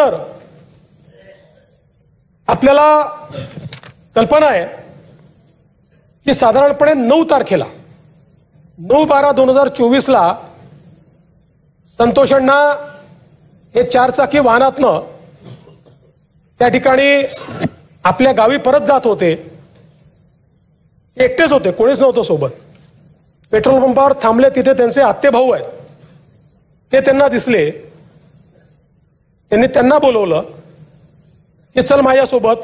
तर आपल्याला कल्पना आहे की साधारणपणे 9 तारखेला 9/12/2024 संतोषण्णा हे 4 चाकी वाहनातनं त्या ठिकाणी आपल्या गावी परत जात होते. ते एकटेच होते, कोणीच नव्हतं सोबत. पेट्रोल पंपावर थांबले. तिथे त्यांचे आत्ते भाऊ आहेत, ते त्यांना दिसले. त्यांनी त्यांना बोलवलं की चल माझ्यासोबत.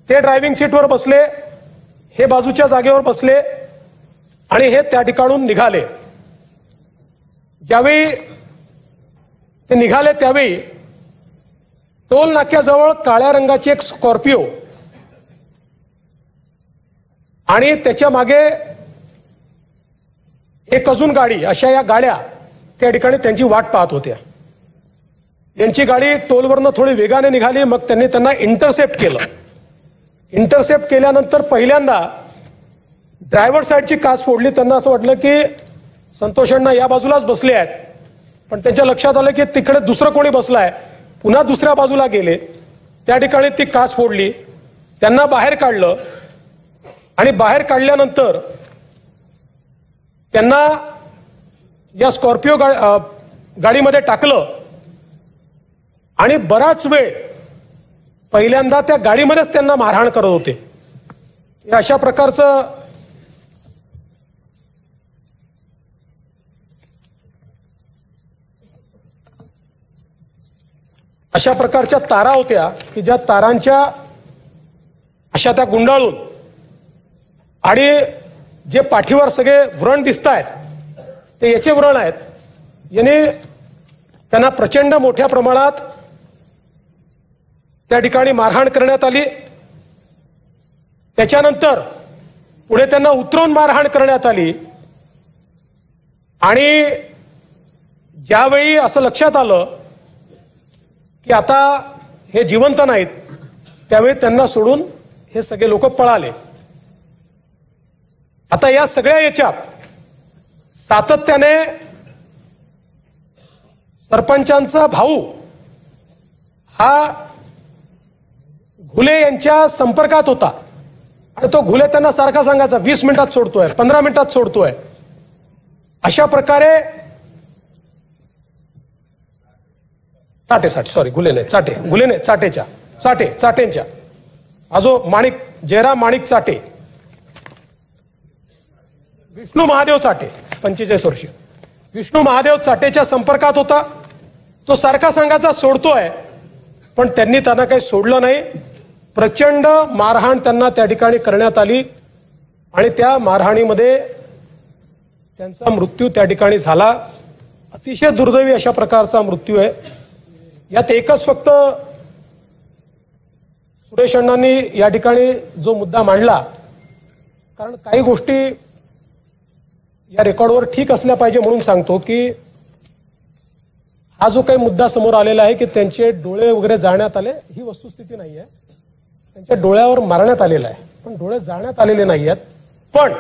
ते ड्रायव्हिंग सीटवर बसले, हे बाजूच्या जागेवर बसले आणि हे त्या ठिकाणून निघाले. ज्यावेळी ते निघाले त्यावेळी टोल नाक्याजवळ काळ्या रंगाची एक स्कॉर्पिओ आणि त्याच्या मागे एक अजून गाडी, अशा या गाड्या त्या ठिकाणी त्यांची वाट पाहत होत्या. यांची गाडी टोलवरनं थोडी वेगाने निघाली. मग त्यांनी त्यांना इंटरसेप्ट केलं. इंटरसेप्ट केल्यानंतर पहिल्यांदा ड्रायव्हर साईडची काच फोडली. त्यांना असं वाटलं की संतोषण्णा या बाजूलाच बसले आहेत, पण त्यांच्या लक्षात आलं की तिकडे दुसरं कोणी बसलाय. पुन्हा दुसऱ्या बाजूला गेले, त्या ठिकाणी ती काच फोडली. त्यांना बाहेर काढलं आणि बाहेर काढल्यानंतर त्यांना या स्कॉर्पिओ गाडीमध्ये टाकलं आणि बराच वेळ पहिल्यांदा त्या गाडीमध्येच त्यांना मारहाण करत होते. अशा प्रकारचं अशा प्रकारच्या तारा होत्या की ज्या तारांच्या अशा त्या गुंडाळून आणि जे पाठीवर सगळे व्रण दिसत आहेत ते याचे व्रण आहेत. याने त्यांना प्रचंड मोठ्या प्रमाणात त्या ठिकाणी मारहाण करण्यात आली. त्याच्यानंतर पुढे त्यांना उतरवून मारहाण करण्यात आली आणि ज्यावेळी असं लक्षात आलं की आता हे जिवंत नाहीत, त्यावेळी त्यांना सोडून हे सगळे लोक पळाले. आता या सगळ्या याच्यात सातत्याने सरपंचांचा भाऊ हा घुले यांच्या संपर्कात होता आणि तो घुले त्यांना सारखा सांगायचा 20 मिनिटात सोडतोय, 15 मिनिटात सोडतोय. अशा प्रकारे चाटेंच्या आजो माणिक जयराम माणिक चाटे, विष्णू महादेव चाटे 45 वर्षीय विष्णू महादेव चाटेच्या संपर्कात होता. तो सारखा सांगायचा सोडतोय, पण त्यांनी त्यांना काही सोडलं नाही. प्रचंड मारहाण त्यांना त्या ठिकाणी करण्यात आली आणि त्या मारहाणीमध्ये त्यांचा मृत्यू त्या ठिकाणी झाला. अतिशय दुर्दैवी अशा प्रकारचा मृत्यू आहे. यात एकच फक्त सुरेश अण्णांनी या ठिकाणी जो मुद्दा मांडला, कारण काही गोष्टी या रेकॉर्डवर ठीक असल्या पाहिजे म्हणून सांगतो की हा जो काही मुद्दा समोर आलेला आहे की त्यांचे डोळे वगैरे जाळण्यात आले, ही वस्तुस्थिती नाही आहे. त्यांच्या डोळ्यावर मारण्यात आलेला आहे, पण डोळे जाळण्यात आलेले नाही आहेत. पण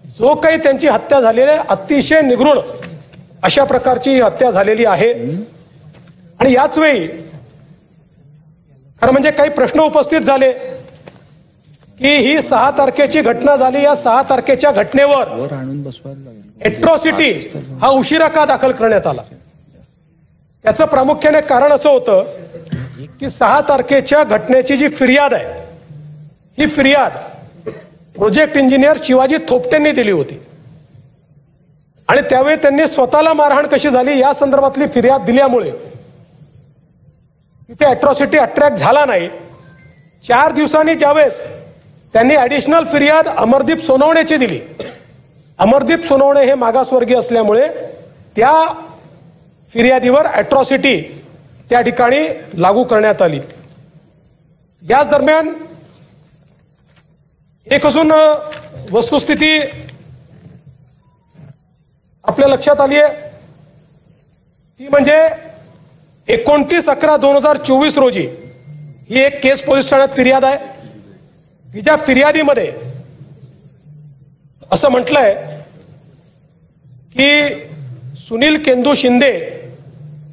जो काही त्यांची हत्या झालेली आहे, अतिशय निगृढ अशा प्रकारची ही हत्या झालेली आहे. आणि याच वेळी खरं म्हणजे काही प्रश्न उपस्थित झाले की ही 6 तारखेची घटना झाली. या 6 तारखेच्या घटनेवर एट्रॉसिटी हा उशिरा का दाखल करण्यात आला? त्याचं प्रामुख्याने कारण असं होतं की 6 तारखेच्या घटनेची जी फिर्याद आहे, ही फिर्याद प्रोजेक्ट इंजिनियर शिवाजी थोपटेंनी दिली होती आणि त्यावेळी त्यांनी स्वतःला मारहाण कशी झाली या संदर्भातली फिर्याद दिल्यामुळे तिथे अॅट्रॉसिटी अट्रॅक्ट झाला नाही. 4 दिवसांनी ज्यावेळेस त्यांनी ॲडिशनल फिर्याद अमरदीप सोनवणेची दिली, अमरदीप सोनवणे हे मागासवर्गीय असल्यामुळे त्या फिर्यादीवर अॅट्रॉसिटी त्या ठिकाणी लागू करण्यात आली. याच दरम्यान एक अजून वस्तुस्थिती आपल्या लक्षात आली आहे, ती म्हणजे 29/11/2024 रोजी ही एक केस पोलीस ठाण्यात फिर्याद आहे. हिच्या फिर्यादीमध्ये असं म्हटलंय की सुनील केंदू शिंदे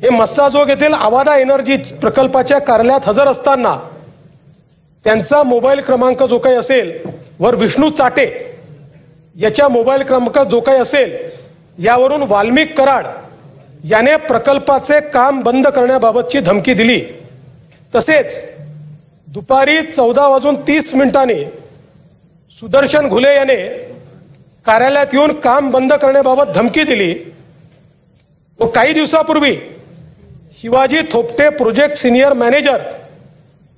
हे मस्साजोग येथील आवादा एनर्जी प्रकल्पाच्या कार्यालयात हजर असताना त्यांचा मोबाईल क्रमांक जो काही असेल वर विष्णू चाटे याच्या मोबाईल क्रमांक जो काही असेल यावरून वाल्मिक कराड याने प्रकल्पाचे काम बंद करण्याबाबतची धमकी दिली। तसेच दुपारी 14:30 सुदर्शन घुले याने कार्यालयात येऊन काम बंद करण्याबाबत धमकी दिली व काही दिवसापूर्वी Shivaji Thopte project senior manager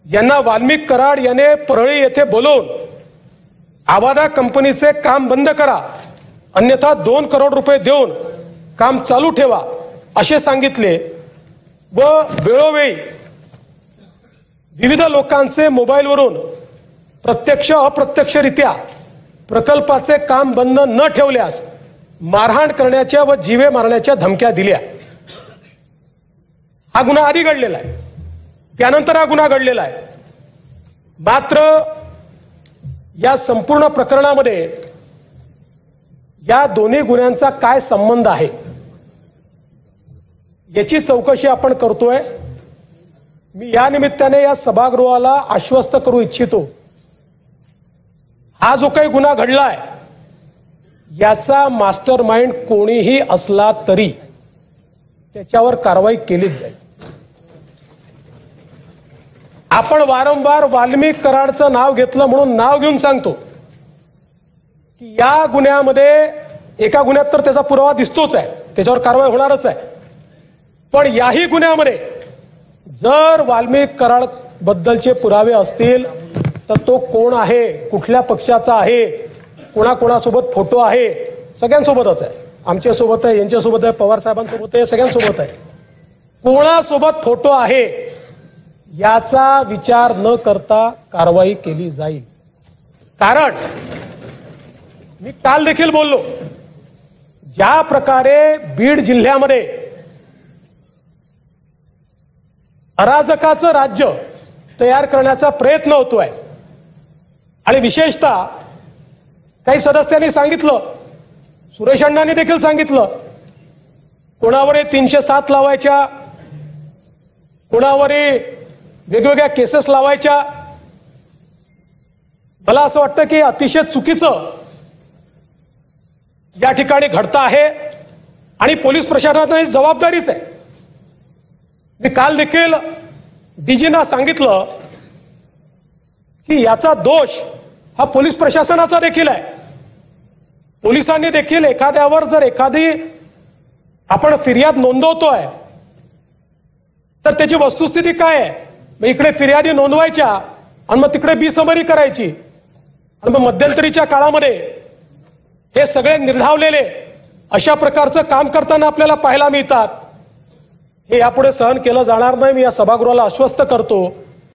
यांना वाल्मिक कराड याने परळी येथे बोलवून आवादा कंपनीचे काम बंद करा अन्यथा 2 करोड रुपये देऊन काम चालू ठेवा असे सांगितले व वेळोवेळी विविध लोकांचे मोबाईलवरून प्रत्यक्ष अप्रत्यक्षरित्या प्रकल्पाचे काम बंद न ठेवल्यास मारहाण करण्याच्या व जीवे मारण्याच्या धमक्या दिल्या। हा गुन्हा आधी घडलेला आहे, त्यानंतर हा गुन्हा घडलेला आहे। मात्र या संपूर्ण प्रकरणामध्ये या दोन्ही गुन्ह्यांचा काय संबंध आहे याची चौकशी आपण करतोय। मी या निमित्ताने या सभागृहाला आश्वस्त करू इच्छितो, हा जो काही गुन्हा घडलाय याचा मास्टरमाइंड कोणीही असला तरी त्याच्यावर कारवाई केलीच जाईल। आपण वारंवार वाल्मिक कराडचं नाव घेतलं म्हणून नाव घेऊन सांगतो की या गुन्ह्यामध्ये एका गुन्ह्यात तर त्याचा पुरावा दिसतोच आहे, त्याच्यावर कारवाई होणारच आहे, पण याही गुन्ह्यामध्ये जर वाल्मिक कराड बद्दलचे पुरावे असतील तर तो कोण आहे, कुठल्या पक्षाचा आहे, कोणाकोणासोबत फोटो आहे, सगळ्यांसोबतच आहे। आमच्या सोबत आहे, यांच्या सोबत आहे, पवार साहेबांसोबत आहे, सगळ्यांसोबत आहे। कोणासोबत फोटो आहे याचा विचार न करता कारवाई केली जाईल। कारण मी काल देखील बोललो, ज्या प्रकारे बीड जिल्ह्यामध्ये अराजकाचं राज्य तयार करण्याचा प्रयत्न होतोय आणि विशेषतः काही सदस्यांनी सांगितलं, सुरेश अण्णांनी देखील सांगितलं, कोणावर 307 लावायच्या, कोणावर वेगवेगळ्या केसेस लावायच्या। मला असं वाटतं की अतिशय चुकीचं या ठिकाणी घडतं आहे आणि पोलीस प्रशासनाची जबाबदारीच आहे। मी काल देखील डीजींना सांगितलं की याचा दोष हा पोलीस प्रशासनाचा देखील आहे। पोलिसांनी देखील एखाद्यावर जर एखादी आपण फिर्याद नोंदवतोय तर त्याची वस्तुस्थिती काय आहे, मग इकडे फिर्यादी नोंदवायच्या आणि मग तिकडे बेसमरी करायची आणि मग मध्यंतरीच्या काळामध्ये हे सगळे निर्धावलेले अशा प्रकारचं काम करताना आपल्याला पाहायला मिळतात। हे यापुढे सहन केलं जाणार नाही। मी या सभागृहाला आश्वस्त करतो